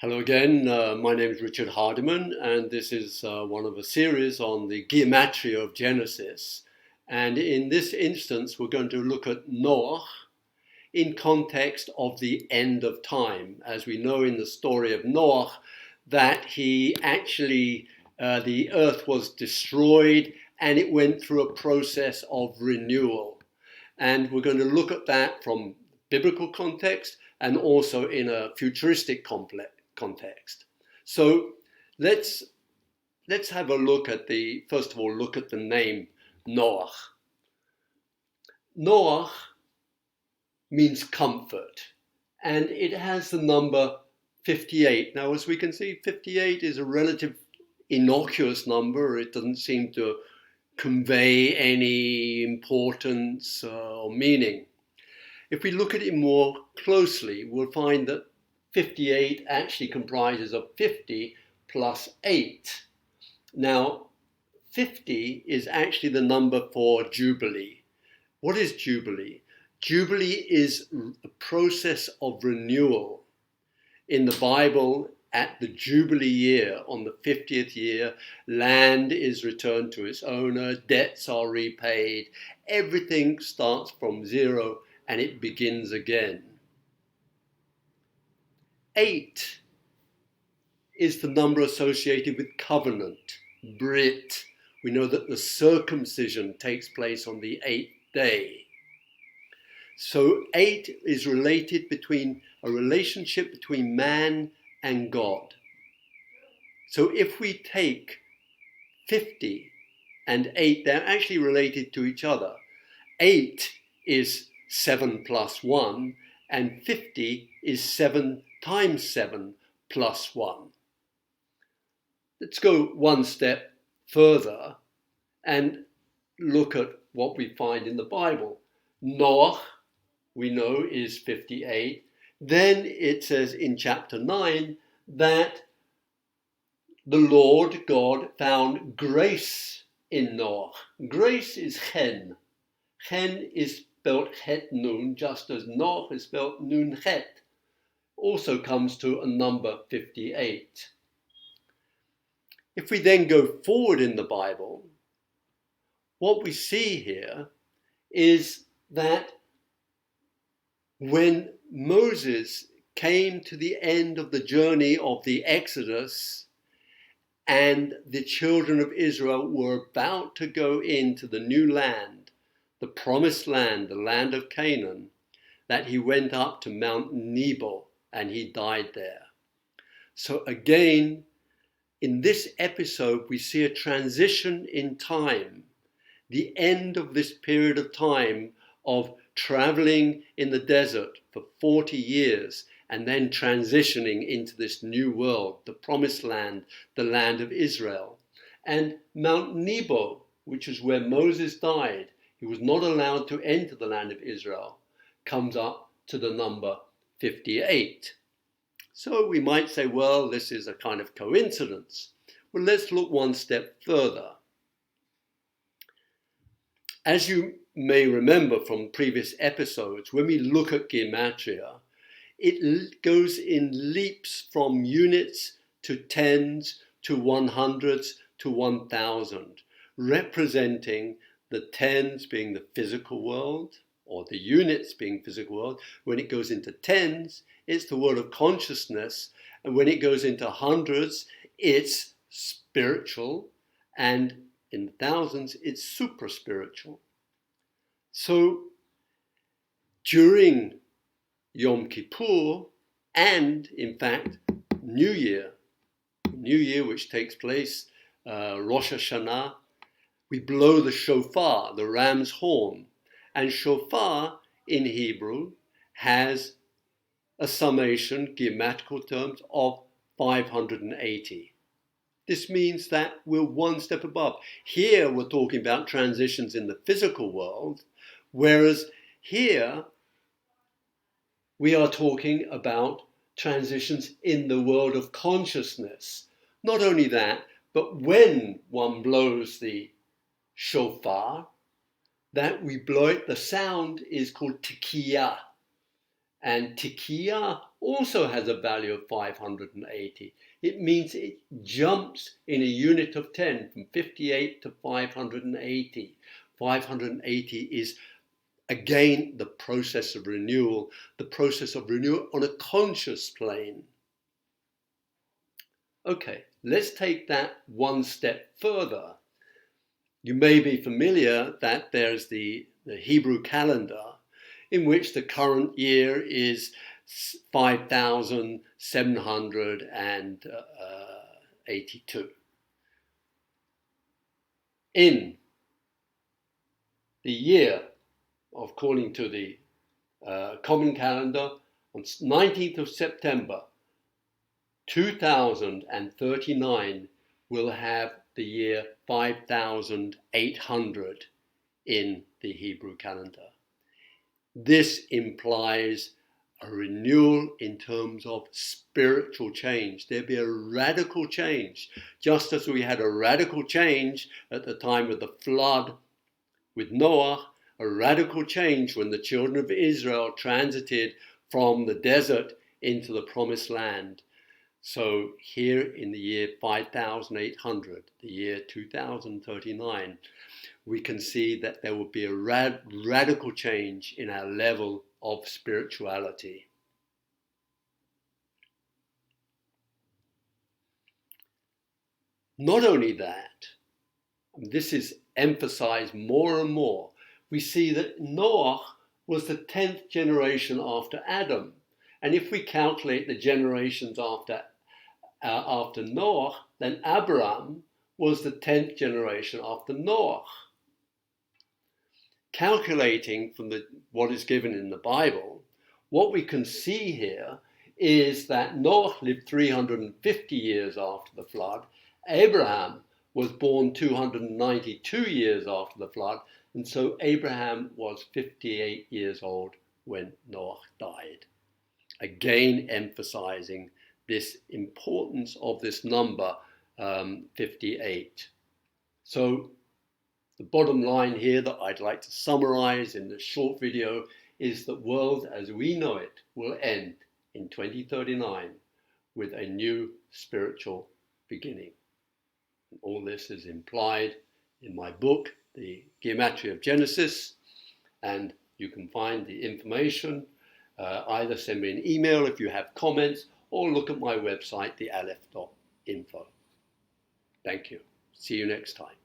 Hello again, my name is Richard Hardiman, and this is one of a series on the Gematria of Genesis. And in this instance, we're going to look at Noah in context of the end of time. As we know in the story of Noah, that he actually, the earth was destroyed and it went through a process of renewal. And we're going to look at that from biblical context and also in a futuristic context. So let's have a look at first of all, look at the name Noah. Noah means comfort, and it has the number 58. Now, as we can see, 58 is a relative innocuous number. It doesn't seem to convey any importance or meaning. If we look at it more closely, we'll find that 58 actually comprises of 50 plus 8. Now, 50 is actually the number for Jubilee. What is Jubilee? Jubilee is a process of renewal. In the Bible, at the Jubilee year, on the 50th year, land is returned to its owner, debts are repaid, everything starts from zero and it begins again. 8 is the number associated with covenant, Brit. We know that the circumcision takes place on the 8th day. So 8 is related between a relationship between man and God. So if we take 50 and 8, they're actually related to each other. 8 is 7 plus 1, and 50 is 7 times 7 plus 1. Let's go one step further and look at what we find in the Bible. Noah, we know, is 58. Then it says in chapter 9 that the Lord God found grace in Noah. Grace is chen. Chen is spelled het nun, just as Noah is spelled nun het. Also comes to a number 58. If we then go forward in the Bible, what we see here is that when Moses came to the end of the journey of the Exodus and the children of Israel were about to go into the new land, the promised land, the land of Canaan, that he went up to Mount Nebo and he died there. So again, in this episode, we see a transition in time, the end of this period of time of traveling in the desert for 40 years and then transitioning into this new world, the promised land, the land of Israel. And Mount Nebo, which is where Moses died, he was not allowed to enter the land of Israel, comes up to the number 58. So we might say, well, this is a kind of coincidence. Well, let's look one step further. As you may remember from previous episodes, when we look at Gematria, it goes in leaps from units to tens to 100s to 1000, representing the tens being the physical world, or the units being physical world. When it goes into tens, it's the world of consciousness. And when it goes into hundreds, it's spiritual. And in thousands, it's super-spiritual. So during Yom Kippur, and in fact, New Year, which takes place Rosh HaShannah, we blow the shofar, the ram's horn. And shofar in Hebrew has a summation, Gematrical terms, of 580. This means that we're one step above. Here we're talking about transitions in the physical world, whereas here we are talking about transitions in the world of consciousness. Not only that, but when one blows the shofar, that we blow it, the sound is called tekiah. And Tikiya also has a value of 580. It means it jumps in a unit of 10 from 58 to 580. 580 is again the process of renewal on a conscious plane. Okay, let's take that one step further. You may be familiar that there's the Hebrew calendar, in which the current year is 5,782. In the year, according to the common calendar, on 19th of September 2039 will have the year 5,800 in the Hebrew calendar. This implies a renewal in terms of spiritual change. There'll be a radical change, just as we had a radical change at the time of the flood with Noah, a radical change when the children of Israel transited from the desert into the promised land. So here in the year 5,800, the year 2039, we can see that there will be a radical change in our level of spirituality. Not only that, this is emphasized more and more, we see that Noah was the 10th generation after Adam. And if we calculate the generations after Noah, then Abraham was the 10th generation after Noah. Calculating from what is given in the Bible, what we can see here is that Noah lived 350 years after the flood. Abraham was born 292 years after the flood, and so Abraham was 58 years old when Noah died. Again, emphasizing this importance of this number 58. So the bottom line here that I'd like to summarize in this short video is that the world as we know it will end in 2039 with a new spiritual beginning. And all this is implied in my book, The Gematria of Genesis, and you can find the information. Either send me an email if you have comments, or look at my website, thealeph.info. Thank you. See you next time.